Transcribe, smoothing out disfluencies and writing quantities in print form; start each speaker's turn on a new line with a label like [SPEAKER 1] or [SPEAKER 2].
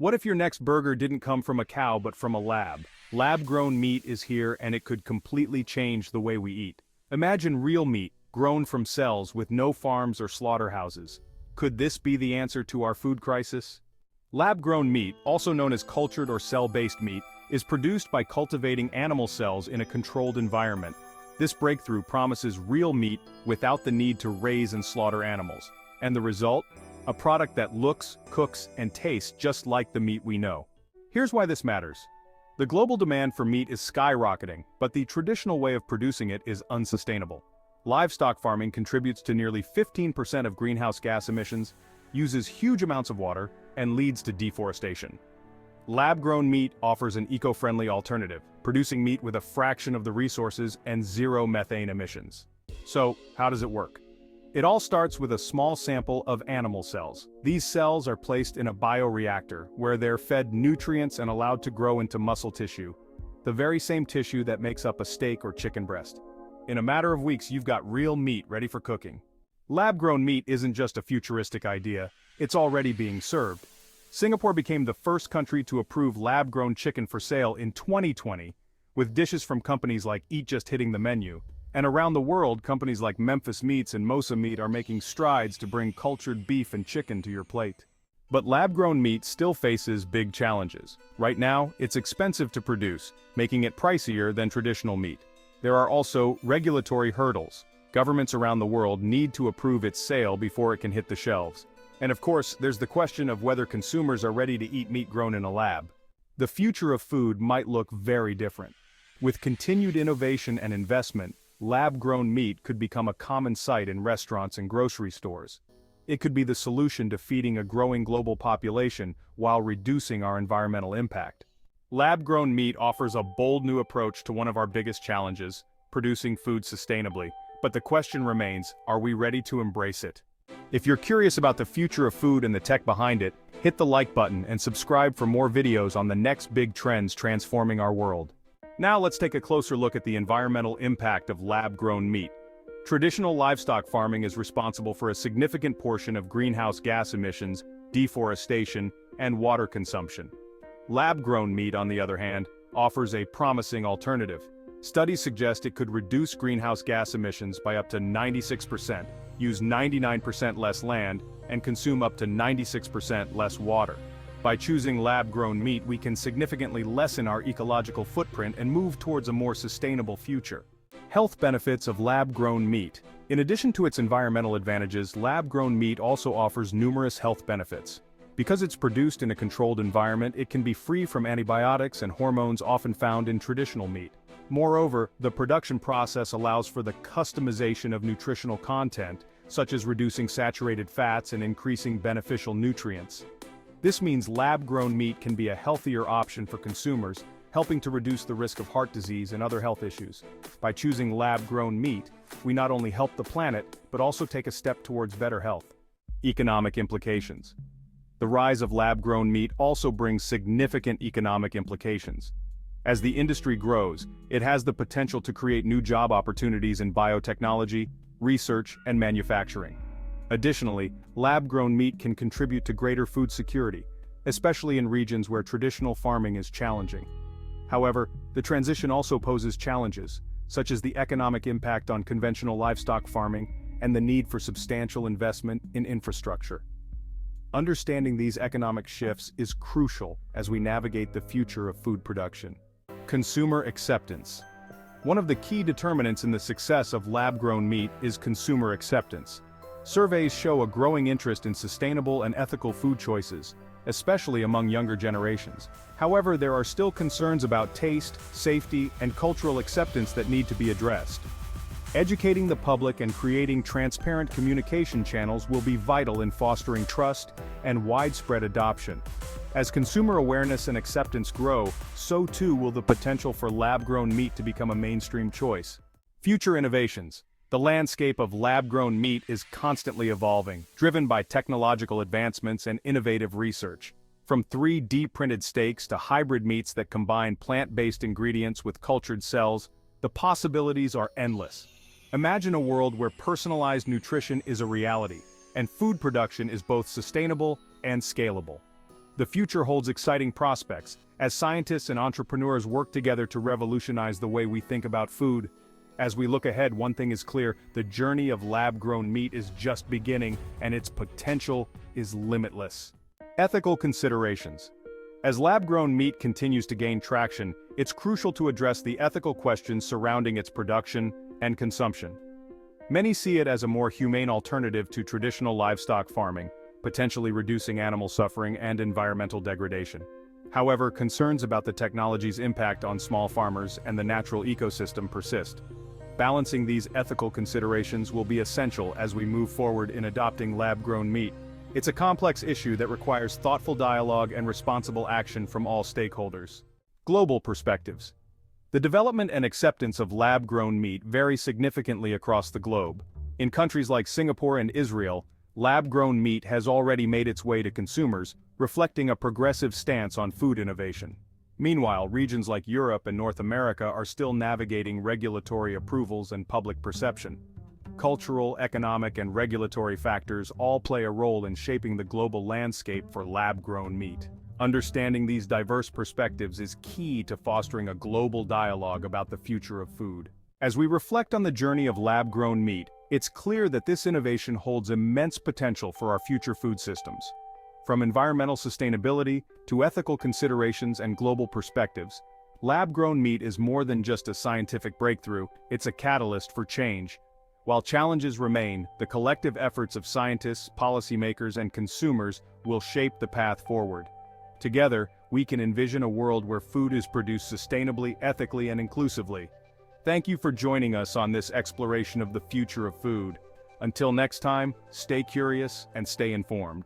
[SPEAKER 1] What if your next burger didn't come from a cow but from a lab? Lab-grown meat is here and it could completely change the way we eat. Imagine real meat, grown from cells with no farms or slaughterhouses. Could this be the answer to our food crisis? Lab-grown meat, also known as cultured or cell-based meat, is produced by cultivating animal cells in a controlled environment. This breakthrough promises real meat without the need to raise and slaughter animals. And the result? A product that looks, cooks, and tastes just like the meat we know. Here's why this matters. The global demand for meat is skyrocketing, but the traditional way of producing it is unsustainable. Livestock farming contributes to nearly 15% of greenhouse gas emissions, uses huge amounts of water, and leads to deforestation. Lab-grown meat offers an eco-friendly alternative, producing meat with a fraction of the resources and zero methane emissions. So, how does it work? It all starts with a small sample of animal cells. These cells are placed in a bioreactor, where they're fed nutrients and allowed to grow into muscle tissue, the very same tissue that makes up a steak or chicken breast. In a matter of weeks, you've got real meat ready for cooking. Lab-grown meat isn't just a futuristic idea, it's already being served. Singapore became the first country to approve lab-grown chicken for sale in 2020, with dishes from companies like Eat Just hitting the menu. And around the world, companies like Memphis Meats and Mosa Meat are making strides to bring cultured beef and chicken to your plate. But lab-grown meat still faces big challenges. Right now, it's expensive to produce, making it pricier than traditional meat. There are also regulatory hurdles. Governments around the world need to approve its sale before it can hit the shelves. And of course, there's the question of whether consumers are ready to eat meat grown in a lab. The future of food might look very different. With continued innovation and investment, lab-grown meat could become a common sight in restaurants and grocery stores. It could be the solution to feeding a growing global population while reducing our environmental impact. Lab-grown meat offers a bold new approach to one of our biggest challenges, producing food sustainably. But the question remains, are we ready to embrace it? If you're curious about the future of food and the tech behind it, hit the like button and subscribe for more videos on the next big trends transforming our world. Now let's take a closer look at the environmental impact of lab-grown meat. Traditional livestock farming is responsible for a significant portion of greenhouse gas emissions, deforestation, and water consumption. Lab-grown meat, on the other hand, offers a promising alternative. Studies suggest it could reduce greenhouse gas emissions by up to 96%, use 99% less land, and consume up to 96% less water. By choosing lab-grown meat, we can significantly lessen our ecological footprint and move towards a more sustainable future. Health benefits of lab-grown meat. In addition to its environmental advantages, lab-grown meat also offers numerous health benefits. Because it's produced in a controlled environment, it can be free from antibiotics and hormones often found in traditional meat. Moreover, the production process allows for the customization of nutritional content, such as reducing saturated fats and increasing beneficial nutrients. This means lab-grown meat can be a healthier option for consumers, helping to reduce the risk of heart disease and other health issues. By choosing lab-grown meat, we not only help the planet, but also take a step towards better health. Economic implications. The rise of lab-grown meat also brings significant economic implications. As the industry grows, it has the potential to create new job opportunities in biotechnology, research, and manufacturing. Additionally, lab-grown meat can contribute to greater food security, especially in regions where traditional farming is challenging. However, the transition also poses challenges, such as the economic impact on conventional livestock farming and the need for substantial investment in infrastructure. Understanding these economic shifts is crucial as we navigate the future of food production. Consumer acceptance. One of the key determinants in the success of lab-grown meat is consumer acceptance. Surveys show a growing interest in sustainable and ethical food choices, especially among younger generations. However, there are still concerns about taste, safety, and cultural acceptance that need to be addressed. Educating the public and creating transparent communication channels will be vital in fostering trust and widespread adoption. As consumer awareness and acceptance grow, so too will the potential for lab-grown meat to become a mainstream choice. Future innovations. The landscape of lab-grown meat is constantly evolving, driven by technological advancements and innovative research. From 3D printed steaks to hybrid meats that combine plant-based ingredients with cultured cells, the possibilities are endless. Imagine a world where personalized nutrition is a reality, and food production is both sustainable and scalable. The future holds exciting prospects, as scientists and entrepreneurs work together to revolutionize the way we think about food. As we look ahead, one thing is clear: the journey of lab-grown meat is just beginning, and its potential is limitless. Ethical considerations. As lab-grown meat continues to gain traction, it's crucial to address the ethical questions surrounding its production and consumption. Many see it as a more humane alternative to traditional livestock farming, potentially reducing animal suffering and environmental degradation. However, concerns about the technology's impact on small farmers and the natural ecosystem persist. Balancing these ethical considerations will be essential as we move forward in adopting lab-grown meat. It's a complex issue that requires thoughtful dialogue and responsible action from all stakeholders. Global perspectives. The development and acceptance of lab-grown meat vary significantly across the globe. In countries like Singapore and Israel, lab-grown meat has already made its way to consumers, reflecting a progressive stance on food innovation. Meanwhile, regions like Europe and North America are still navigating regulatory approvals and public perception. Cultural, economic, and regulatory factors all play a role in shaping the global landscape for lab-grown meat. Understanding these diverse perspectives is key to fostering a global dialogue about the future of food. As we reflect on the journey of lab-grown meat, it's clear that this innovation holds immense potential for our future food systems. From environmental sustainability to ethical considerations and global perspectives, lab-grown meat is more than just a scientific breakthrough, it's a catalyst for change. While challenges remain, the collective efforts of scientists, policymakers, and consumers will shape the path forward. Together, we can envision a world where food is produced sustainably, ethically, and inclusively. Thank you for joining us on this exploration of the future of food. Until next time, stay curious and stay informed.